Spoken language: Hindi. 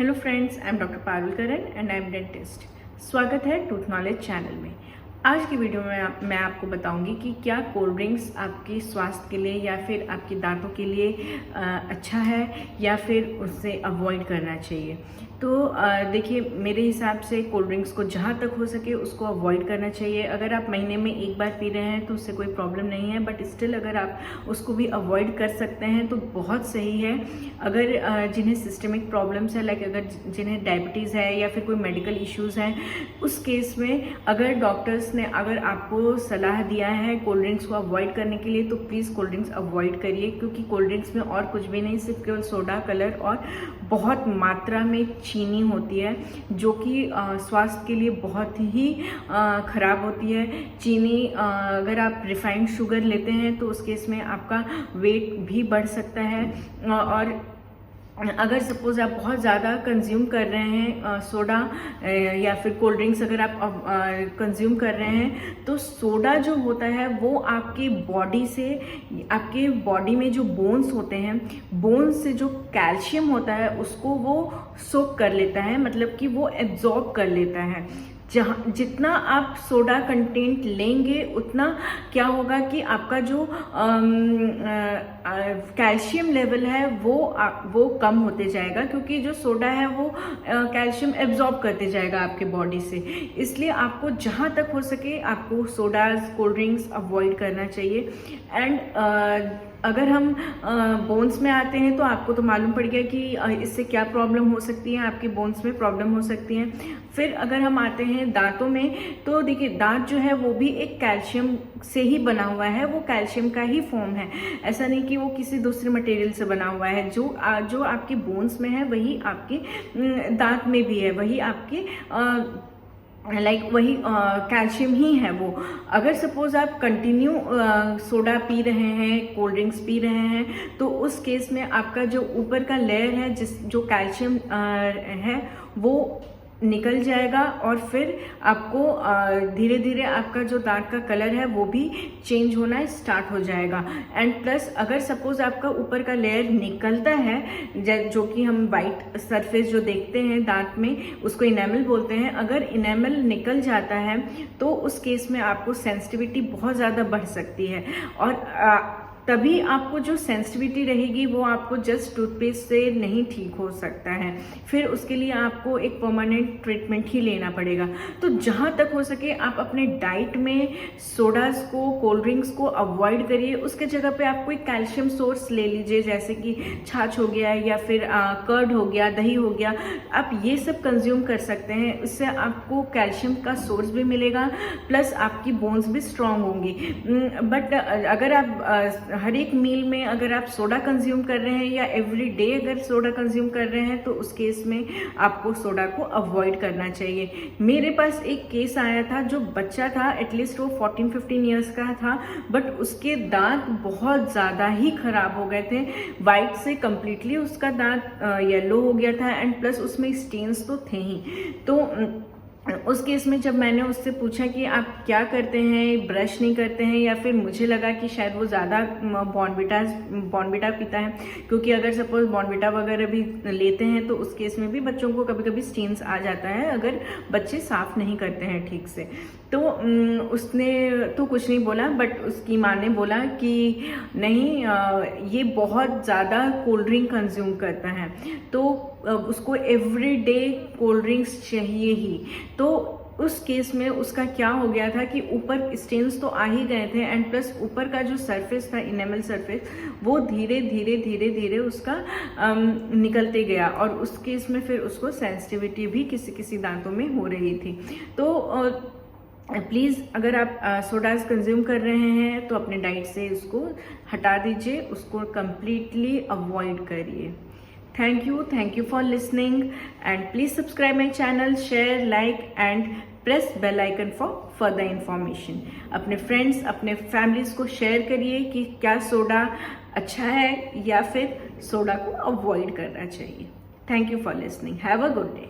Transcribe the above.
Hello friends, I am doctor Parul Karan and I am dentist. स्वागत है टूथ नॉलेज चैनल में। आज की वीडियो में मैं आपको बताऊंगी कि क्या कोल्ड ड्रिंक्स आपके स्वास्थ्य के लिए या फिर आपके दांतों के लिए अच्छा है या फिर उससे अवॉइड करना चाहिए। तो देखिए, मेरे हिसाब से कोल्ड ड्रिंक्स को जहाँ तक हो सके उसको अवॉइड करना चाहिए। अगर आप महीने में एक बार पी रहे हैं तो उससे कोई प्रॉब्लम नहीं है, बट स्टिल अगर आप उसको भी अवॉइड कर सकते हैं तो बहुत सही है। अगर जिन्हें सिस्टमिक प्रॉब्लम्स है, लाइक अगर जिन्हें डायबिटीज़ है या फिर कोई मेडिकल इश्यूज़ हैं, उस केस में अगर डॉक्टर्स ने अगर आपको सलाह दिया है कोल्ड ड्रिंक्स को अवॉइड करने के लिए, तो प्लीज़ कोल्ड ड्रिंक्स अवॉइड करिए, क्योंकि कोल्ड ड्रिंक्स में और कुछ भी नहीं, सिर्फ केवल सोडा, कलर और बहुत मात्रा में चीनी होती है, जो कि स्वास्थ्य के लिए बहुत ही ख़राब होती है। चीनी अगर आप रिफाइंड शुगर लेते हैं तो उस केस में आपका वेट भी बढ़ सकता है। और अगर सपोज आप बहुत ज़्यादा कंज्यूम कर रहे हैं सोडा या फिर कोल्ड ड्रिंक्स अगर आप कंज्यूम कर रहे हैं, तो सोडा जो होता है वो आपके बॉडी से, आपके बॉडी में जो बोन्स होते हैं, बोन्स से जो कैल्शियम होता है उसको वो सोक कर लेता है, मतलब कि वो एब्जॉर्ब कर लेता है। जहाँ जितना आप सोडा कंटेंट लेंगे उतना क्या होगा कि आपका जो कैल्शियम लेवल है वो कम होते जाएगा, क्योंकि जो सोडा है वो कैल्शियम एब्जॉर्ब करते जाएगा आपके बॉडी से। इसलिए आपको जहाँ तक हो सके आपको सोडाज, कोल्ड ड्रिंक्स अवॉइड करना चाहिए। एंड अगर हम बोन्स में आते हैं तो आपको तो मालूम पड़ गया कि इससे क्या प्रॉब्लम हो सकती है, आपके बोन्स में प्रॉब्लम हो सकती है। फिर अगर हम आते हैं दांतों में, तो देखिए दांत जो है वो भी एक कैल्शियम से ही बना हुआ है, वो कैल्शियम का ही फॉर्म है, ऐसा नहीं कि वो किसी दूसरे मटेरियल से बना हुआ है। जो आपके बोन्स में है वही आपके दांत में भी है, वही आपके वही कैल्शियम ही है वो। अगर सपोज आप कंटिन्यू सोडा पी रहे हैं, कोल्ड ड्रिंक्स पी रहे हैं, तो उस केस में आपका जो ऊपर का लेयर है जो कैल्शियम है वो निकल जाएगा, और फिर आपको धीरे धीरे आपका जो दांत का कलर है वो भी चेंज होना स्टार्ट हो जाएगा। एंड प्लस अगर सपोज आपका ऊपर का लेयर निकलता है, जो कि हम वाइट सरफेस जो देखते हैं दांत में, उसको इनेमल बोलते हैं, अगर इनेमल निकल जाता है तो उस केस में आपको सेंसिटिविटी बहुत ज़्यादा बढ़ सकती है। और तभी आपको जो सेंसिटिविटी रहेगी वो आपको जस्ट टूथपेस्ट से नहीं ठीक हो सकता है, फिर उसके लिए आपको एक परमानेंट ट्रीटमेंट ही लेना पड़ेगा। तो जहाँ तक हो सके आप अपने डाइट में सोडास को, कोल्ड ड्रिंक्स को अवॉइड करिए। उसके जगह पे आप कोई कैल्शियम सोर्स ले लीजिए, जैसे कि छाछ हो गया या फिर कर्ड हो गया, दही हो गया, आप ये सब कंज्यूम कर सकते हैं। इससे आपको कैल्शियम का सोर्स भी मिलेगा, प्लस आपकी बोन्स भी स्ट्रांग होंगी। बट अगर आप हर एक मील में अगर आप सोडा कंज्यूम कर रहे हैं या एवरी डे अगर सोडा कंज्यूम कर रहे हैं, तो उस केस में आपको सोडा को अवॉइड करना चाहिए। मेरे पास एक केस आया था, जो बच्चा था, एटलीस्ट वो 14-15 ईयर्स का था, बट उसके दांत बहुत ज़्यादा ही खराब हो गए थे। वाइट से कम्प्लीटली उसका दांत येलो हो गया था, एंड प्लस उसमें स्टेन्स तो थे ही। तो उस केस में जब मैंने उससे पूछा कि आप क्या करते हैं, ब्रश नहीं करते हैं, या फिर मुझे लगा कि शायद वो ज़्यादा बॉर्नविटा पीता है, क्योंकि अगर सपोज बॉर्नविटा वगैरह भी लेते हैं तो उस केस में भी बच्चों को कभी कभी स्टेन्स आ जाता है अगर बच्चे साफ़ नहीं करते हैं ठीक से। तो उसने तो कुछ नहीं बोला, बट उसकी माँ ने बोला कि नहीं, ये बहुत ज़्यादा कोल्ड ड्रिंक कंज्यूम करता है, तो उसको एवरी डे कोल्ड ड्रिंक्स चाहिए ही। तो उस केस में उसका क्या हो गया था कि ऊपर स्टेन्स तो आ ही गए थे, एंड प्लस ऊपर का जो सरफेस था, इनेमल सरफेस, वो धीरे धीरे उसका निकलते गया, और उस केस में फिर उसको सेंसिटिविटी भी किसी किसी दांतों में हो रही थी। तो प्लीज़ अगर आप सोडाज कंज्यूम कर रहे हैं तो अपने डाइट से उसको हटा दीजिए, उसको कम्प्लीटली अवॉइड करिए। Thank you for listening, and please subscribe my channel, share, like and press bell icon for further information. अपने फ्रेंड्स, अपने फैमिलीज को शेयर करिए कि क्या सोडा अच्छा है या फिर सोडा को अवॉइड करना चाहिए। Thank you for listening, have a good day.